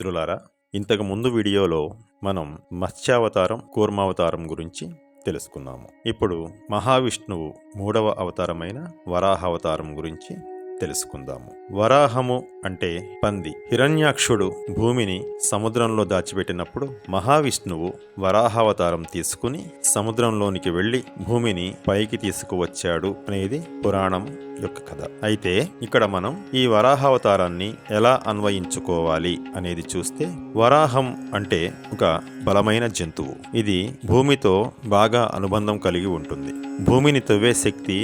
మిత్రులారా, ఇంతకు ముందు వీడియోలో మనం మత్స్యావతారం, కూర్మావతారం గురించి తెలుసుకున్నాము. ఇప్పుడు మహావిష్ణువు 3వ అవతారమైన వరాహావతారం గురించి తెలుసుకుందాము. వరాహము అంటే పంది. హిరణ్యాక్షుడు భూమిని సముద్రంలో దాచిపెట్టినప్పుడు మహావిష్ణువు వరాహావతారం తీసుకుని సముద్రంలోనికి వెళ్లి భూమిని పైకి తీసుకువచ్చాడు అనేది పురాణం యొక్క కథ. అయితే ఇక్కడ మనం ఈ వరాహావతారాన్ని ఎలా అన్వయించుకోవాలి అనేది చూస్తే, వరాహం అంటే ఒక బలమైన జంతువు. ఇది భూమితో బాగా అనుబంధం కలిగి ఉంటుంది. భూమిని తవ్వే శక్తి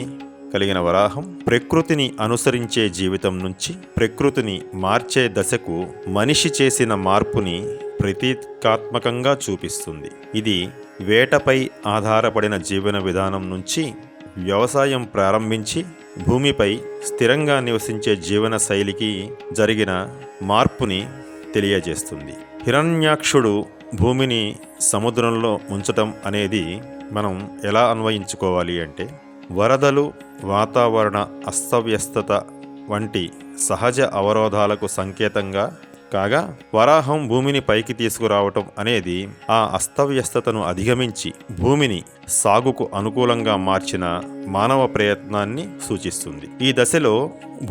కలిగిన వరాహం ప్రకృతిని అనుసరించే జీవితం నుంచి ప్రకృతిని మార్చే దశకు మనిషి చేసిన మార్పుని ప్రతీకాత్మకంగా చూపిస్తుంది. ఇది వేటపై ఆధారపడిన జీవన విధానం నుంచి వ్యవసాయం ప్రారంభించి భూమిపై స్థిరంగా నివసించే జీవన శైలికి జరిగిన మార్పుని తెలియజేస్తుంది. హిరణ్యాక్షుడు భూమిని సముద్రంలో ఉంచటం అనేది మనం ఎలా అన్వయించుకోవాలి అంటే, వరదలు, వాతావరణ అస్తవ్యస్తత వంటి సహజ అవరోధాలకు సంకేతంగా కాగా, వరాహం భూమిని పైకి తీసుకురావటం అనేది ఆ అస్తవ్యస్తతను అధిగమించి భూమిని సాగుకు అనుకూలంగా మార్చిన మానవ ప్రయత్నాన్ని సూచిస్తుంది. ఈ దశలో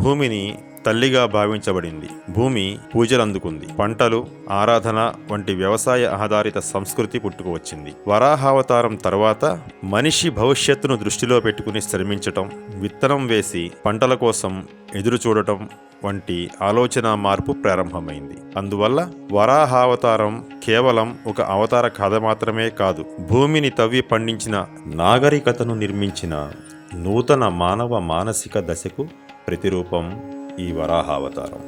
భూమిని తల్లిగా భావించబడింది. భూమి పూజలందుకుంది. పంటలు, ఆరాధన వంటి వ్యవసాయ ఆధారిత సంస్కృతి పుట్టుకువచ్చింది. వరాహావతారం తర్వాత మనిషి భవిష్యత్తును దృష్టిలో పెట్టుకుని శ్రమించటం, విత్తనం వేసి పంటల కోసం ఎదురు చూడటం వంటి ఆలోచన మార్పు ప్రారంభమైంది. అందువల్ల వరాహావతారం కేవలం ఒక అవతార కథ మాత్రమే కాదు, భూమిని తవ్వి పండించిన, నాగరికతను నిర్మించిన నూతన మానవ మానసిక దశకు ప్రతిరూపం ఈ వరాహావతారం.